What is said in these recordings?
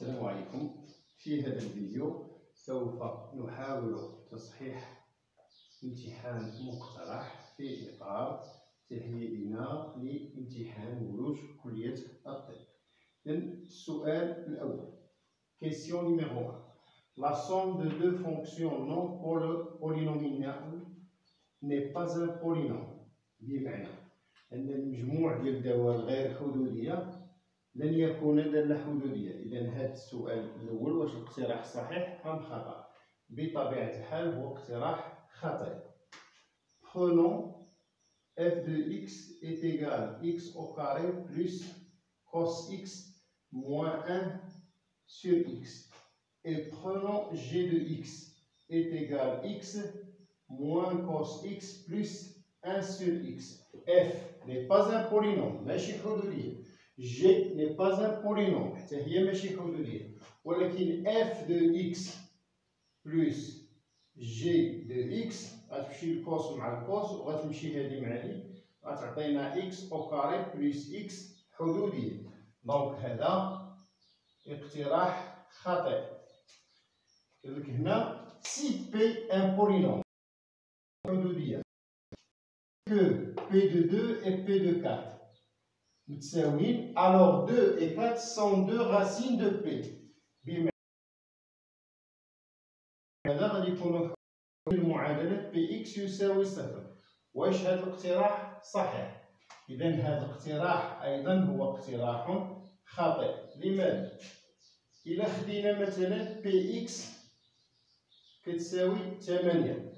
السلام عليكم. في هذا الفيديو سوف نحاول تصحيح امتحان مقترح في إطار تهيئنا لامتحان ولوج كلية الطب. إذن السؤال الأول، question numéro 1. La somme de deux fonctions non polynomiales n'est pas un polynôme. بمعنى أن المجموع ديال الدوال غير حدودية لن يكون دالة حدودية. إذا هذا السؤال الأول واش الاقتراح صحيح أم خطأ؟ بطبيعة الحال هو اقتراح خطأ. Prenons f de x est égal x au carré plus cos x moins 1 sur x. Et prenons g de x est égal x moins cos x plus 1 sur x. f n'est pas un polynôme ماشي حدودية. g n'est pas un polynôme حتى هي ماشي حدودية، ولكن f de x plus g de x غتمشي الكوس مع الكوس وغتمشي هذه مع هذه غتعطينا x au carré plus x حدودية. دونك هذا اقتراح خاطئ. قالك هنا si p un polynôme حدودية que p de 2 et p de 4 متساويين، alors 2 et 4 sont deux racines de p. بمعنى هذا غادي يكون المعادلة px يساوي صفر. واش هذا الاقتراح صحيح؟ إذا هذا الاقتراح أيضا هو اقتراح خاطئ. لماذا؟ إلا خدينا مثلا px كتساوي 8،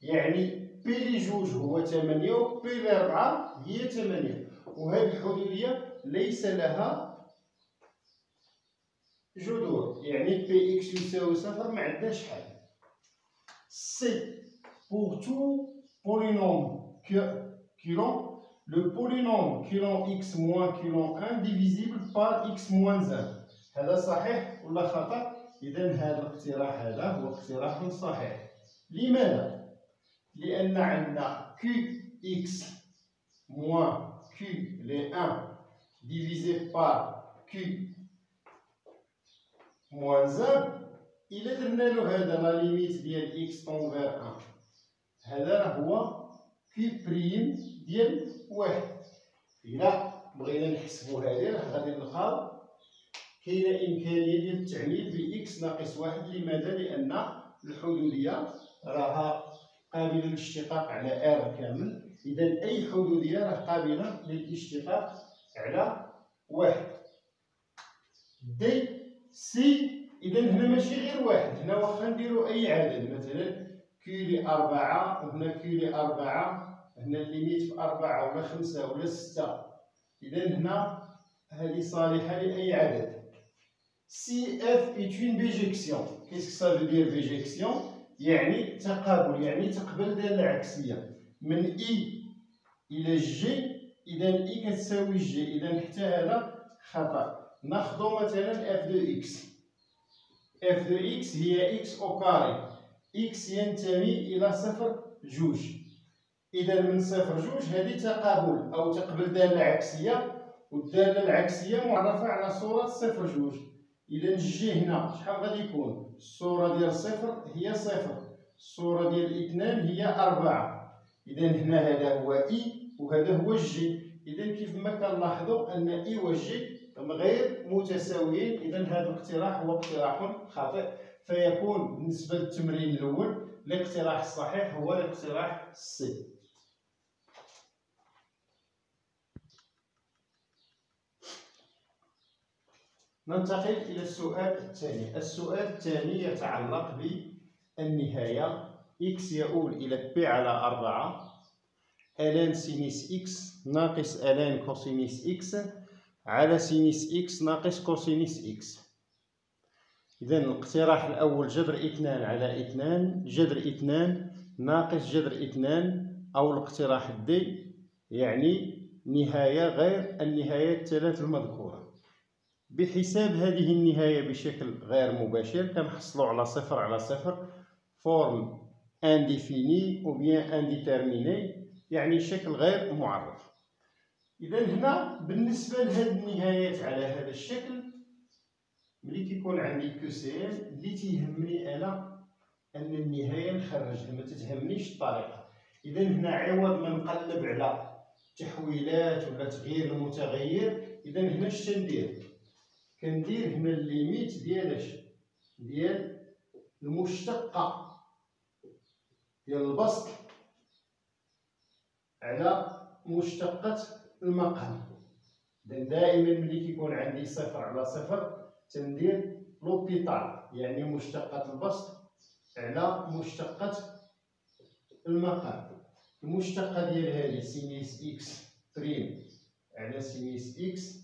يعني p لجوج هو 8 و p لربعة هي 8، وهذه الحدودية ليس لها جذور، يعني px يساوي صفر ما عندناش حل. C'est pour tout polynôme qui ont le polynôme qui ont x moins qui ont 1 divisible par x moins 1. هذا صحيح ولا خطأ؟ إذا هذا الاقتراح هذا هو اقتراح صحيح. لماذا؟ لأن عندنا qx moins q les 1 divisé par q moins 1. إلا درنا له هذا لا ليميت ديال x طون فيغ 1، هذا هو q بريم ديال 1. إلا بغينا نحسبو هذه راه غادي نلقاو كاينه إمكانية ديال التعميل ب x ناقص 1. لماذا؟ لأن الحدودية راها قابلة للاشتقاق على r كامل. إذا أي حدودية راه قابلة للاشتقاق على 1. دي سي إذا هنا ماشي غير واحد، هنا واخا نديرو أي عدد، مثلا كيلي 4 وهنا كيلي 4، هنا الليميت في 4 ولا 5 ولا 6. إذا هنا هذه صالحة لأي عدد. Si f est une bijection, qu'est-ce que ça veut dire bijection؟ يعني تقابل، يعني تقبل دالة عكسية. من I إلى G، إذا I كتساوي G، إذا حتى هذا خطأ. ناخدو مثلا f de x. f de x هي x au carré، x ينتمي إلى صفر جوج. إذا من صفر جوج هذه تقابل أو تقبل دالة عكسية، والدالة العكسية معرفة على صورة صفر جوج. إذا جي هنا شحال غادي يكون؟ الصورة ديال صفر هي صفر، الصورة ديال اثنان هي 4. إذا هنا هذا هو إي وهذا هو جي. إذا كيف ما كنلاحظوا أن إي و جي غير متساويين. إذا هذا الاقتراح هو اقتراح خاطئ، فيكون بالنسبة للتمرين الأول الاقتراح الصحيح هو الاقتراح سي. ننتقل إلى السؤال الثاني. السؤال الثاني يتعلق بالنهاية. x يؤول إلى p على 4 ln سينيس x ناقص ln كوسينيس x على سينيس x ناقص كوسينيس x. إذا الاقتراح الأول جذر 2 على 2 جذر 2 ناقص جذر 2، أو الاقتراح الدي يعني نهاية غير النهايات الثلاث المذكورة. بحساب هذه النهاية بشكل غير مباشر كنحصلوا على صفر على صفر، فورم انديفيني أو بيان انديتيرميني، يعني شكل غير معرف. إذا هنا بالنسبة لهذه النهايات على هذا الشكل ملي كيكون عندي كو سي ام اللي تيهمني انا ان النهايه نخرجها، ما تتهمنيش الطريقه. اذا هنا عوض ما نقلب على تحويلات ولا تغيير المتغير، اذا هنا اش تندير؟ كندير هنا الليميت ديال اش؟ ديال المشتقه ديال البسط على مشتقه المقام. اذا دائما ملي كيكون عندي صفر على صفر تندير لوبيتال، يعني مشتقه البسط على مشتقه المقام. المشتقه ديال هذه سينيس اكس بريم على سينيس اكس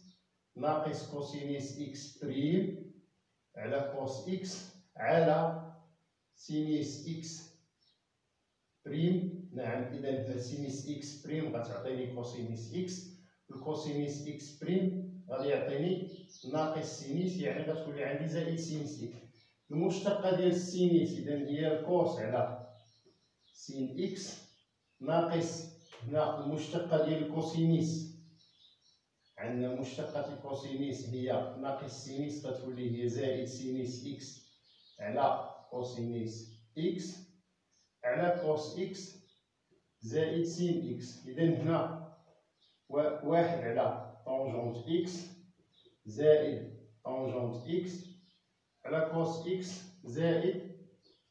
ناقص كوسينيس اكس بريم على كوس اكس على سينيس اكس بريم. نعم، اذا هنا سينيس اكس بريم غتعطيني كوسينيس اكس، الكوسينيس اكس بريم غادي يعطيني ناقص سينيس، يعني غتولي عندي زائد سينيس اكس. المشتقه ديال السينيس اذا هي الكوس على سين اكس ناقص هنا المشتقه ديال الكوسينيس، عندنا مشتقه الكوسينيس هي ناقص سينيس غتولي هي زائد سينيس اكس على كوسينيس اكس على كوس اكس زائد سين اكس. اذا هنا واحد على طونجونت اكس زائد طونجونت اكس على كوس اكس زائد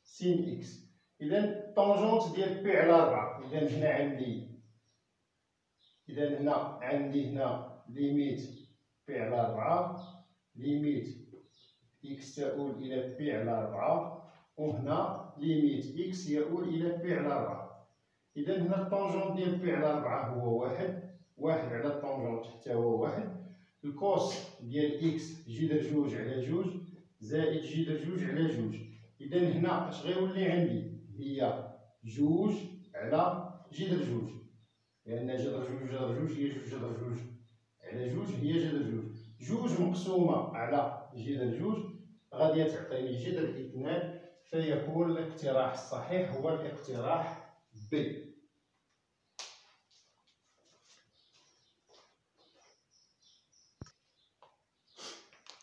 سين اكس. اذا طونجونت ديال بي على 4، اذا هنا عندي هنا ليميت بي على 4 ليميت اكس تؤول الى بي على 4، وهنا ليميت اكس يؤول الى بي على 4. اذا هنا الطونجونت ديال بي على 4 هو واحد على الطونجونت حتى هو واحد. الكوس ديال اكس جذر جوج على جوج زائد جذر جوج على جوج. اذا هنا اش غيولي عندي؟ هي جوج على جذر جوج، لان جذر جوج جذر جوج هي جوج جذر جوج على جوج هي جذر جوج. جوج مقسومه على جذر جوج غادي تعطيني جذر 2، فيكون الاقتراح الصحيح هو الاقتراح ب.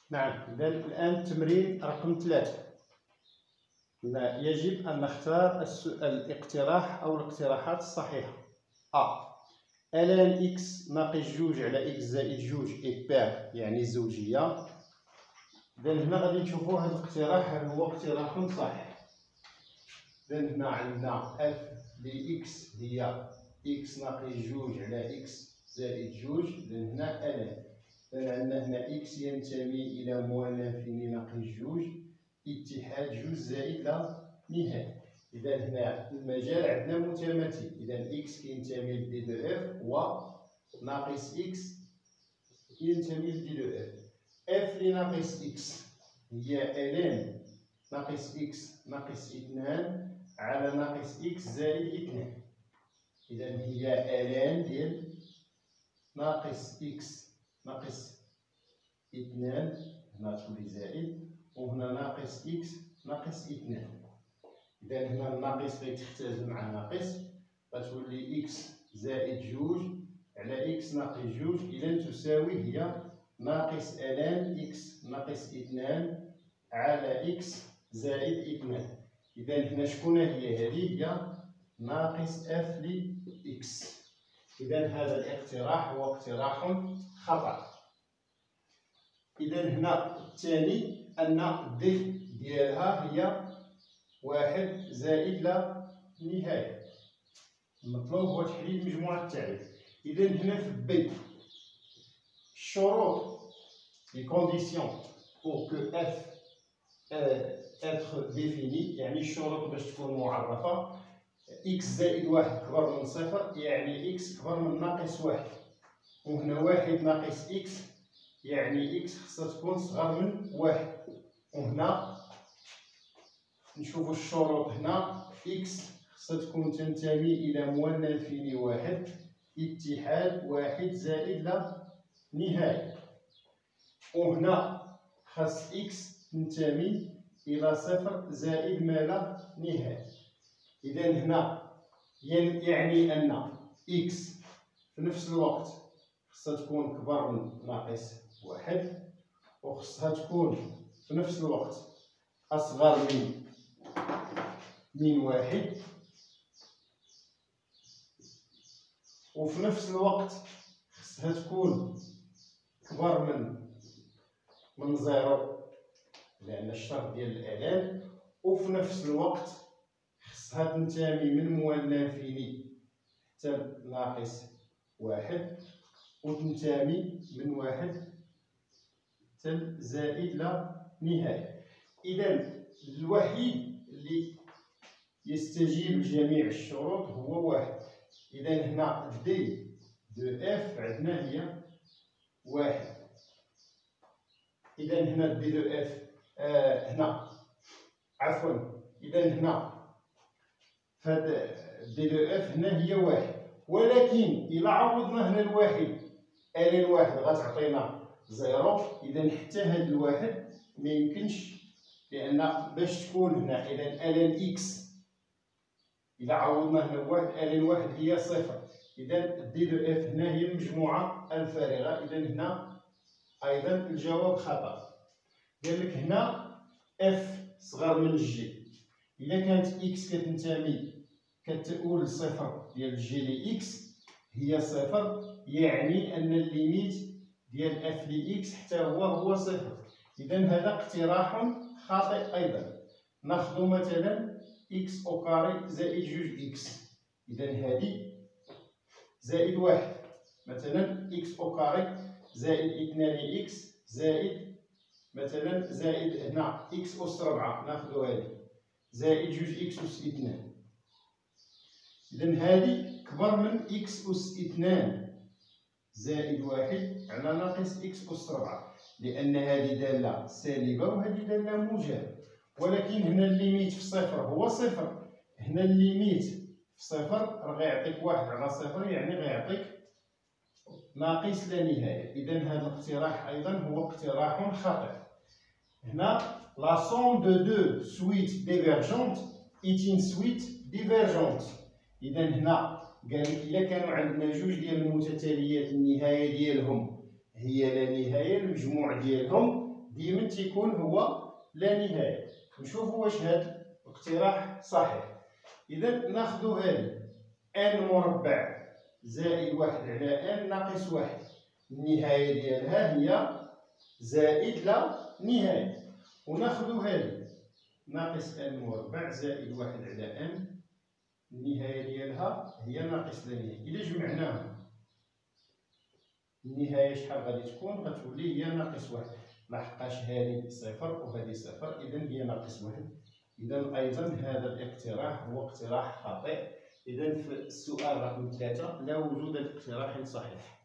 نعم، إذا الآن التمرين رقم 3. يجب أن نختار الاقتراح أو الاقتراحات الصحيحة. لان إكس ناقص جوج على إكس زائد جوج إيبار يعني زوجية. إذا هنا غادي نشوفو هذا الاقتراح هل هو اقتراح صحيح. إذا هنا عندنا اف لإكس هي إكس ناقص جوج على إكس زائد جوج. إذا هنا لان عندنا هنا إكس ينتمي إلى موان لانفيني ناقص جوج اتحاد جوج زائد لا نهاية. إذا هنا المجال عندنا متماثل، إذا إكس كينتمي لدي دو إف و ناقص إكس ينتمي لدي دو إف. إف لناقص إكس هي لان ناقص إكس ناقص 2 على ناقص إكس زائد 2. إذا هي لان ديال ناقص إكس ناقص 2 هنا تولي زائد، وهنا ناقص إكس ناقص 2. إذا هنا الناقص غيتختزل مع الناقص غتولي إكس زائد جوج على إكس ناقص جوج. إذا تساوي هي ناقص لان إكس ناقص 2 على إكس زائد 2. إذا هنا شكون هي؟ هذه هي ناقص اف لإكس. إذا هذا الاقتراح هو اقتراح خطأ. إذا هنا الثاني أن الضيف ديالها هي واحد زائد لا نهاية. المطلوب هو تحديد مجموعة التعريف. إذا هنا في بي الشروط لي كونديسيون pour que f être définie، يعني الشروط باش تكون معرفة. إكس زائد واحد كبر من صفر يعني إكس كبر من ناقص واحد، وهنا واحد ناقص إكس يعني إكس خصها تكون صغر من واحد. وهنا نشوفو الشروط. هنا إكس خصها تكون تنتمي إلى موان لانفيني واحد اتحاد واحد زائد لا نهاية، وهنا خاص إكس تنتمي إلى صفر زائد ما لا نهاية. إذا هنا يعني أن إكس في نفس الوقت خصها تكون كبر من ناقص واحد، وخصها تكون في نفس الوقت أصغر من واحد، وفي نفس الوقت خصها تكون كبر من زيرو لأن الشرط ديال الإعلان، وفي نفس الوقت خصها تنتمي من مولى فيني حتى ناقص واحد، وتنتمي من واحد حتى زائد لا نهاية. إذا الوحيد اللي يستجيب لجميع الشروط هو واحد. إذا هنا دي دو اف عندنا هي واحد. إذا هنا دي دو اف هنا عفوا، إذا هنا فهاد دي دو اف هنا هي واحد، ولكن إلا عوضنا هنا الواحد ألين واحد غتعطينا زيرو. إذا حتى هاد الواحد ميمكنش، لأن باش تكون هنا إذا ألين إكس إلا عوضنا هنا بواحد ألين واحد هي صفر. إذا دي دو اف هنا هي المجموعة الفارغة. إذا هنا أيضا الجواب خطأ. قال لك هنا اف صغر من جي. إلا كانت إكس كتؤول لصفر ديال جي لي إكس هي صفر، يعني أن الليميت ديال اف لي إكس حتى هو صفر. إذا هذا اقتراح خاطئ أيضا. ناخذ مثلا إكس أو كاري زائد جوج إكس. إذا هذه زائد واحد، مثلا إكس أو كاري زائد اثنان إكس زائد مثلا زائد هنا إكس أس ربعة، ناخذ هذه زائد جوج إكس أس اثنان. إذا هذه كبر من إكس أس اثنان زائد واحد على ناقص إكس أس ربعة، لأن هذه دالة سالبة وهذه دالة موجبة. ولكن هنا الليميت في صفر هو صفر. هنا الليميت في صفر راه غيعطيك واحد على صفر، يعني غيعطيك ناقص لا نهاية. إذا هذا الاقتراح أيضا هو اقتراح خاطئ. هنا لا somme de deux suites divergentes est une suite divergente. إذا هنا قال لك إلا كانوا عندنا جوج ديال المتتاليات النهاية ديالهم هي لا نهاية، المجموع ديالهم ديما تيكون هو لا نهاية. نشوفوا واش هذا الاقتراح صحيح. إذا ناخذ هذه n مربع زائد واحد على n ناقص واحد، النهاية ديالها هي زائد لا نهاية. وناخذ هذه ناقص n مربع زائد واحد على n، النهاية ديالها هي ناقص لا نهاية. إلا جمعناهم النهاية شحال غادي تكون؟ غتولي هي ناقص واحد، لحقاش هذه صفر وهذه صفر، إذا هي ناقص واحد. إذا أيضا هذا الاقتراح هو اقتراح خاطئ. إذا في السؤال رقم 3 لا وجود لاقتراح صحيح.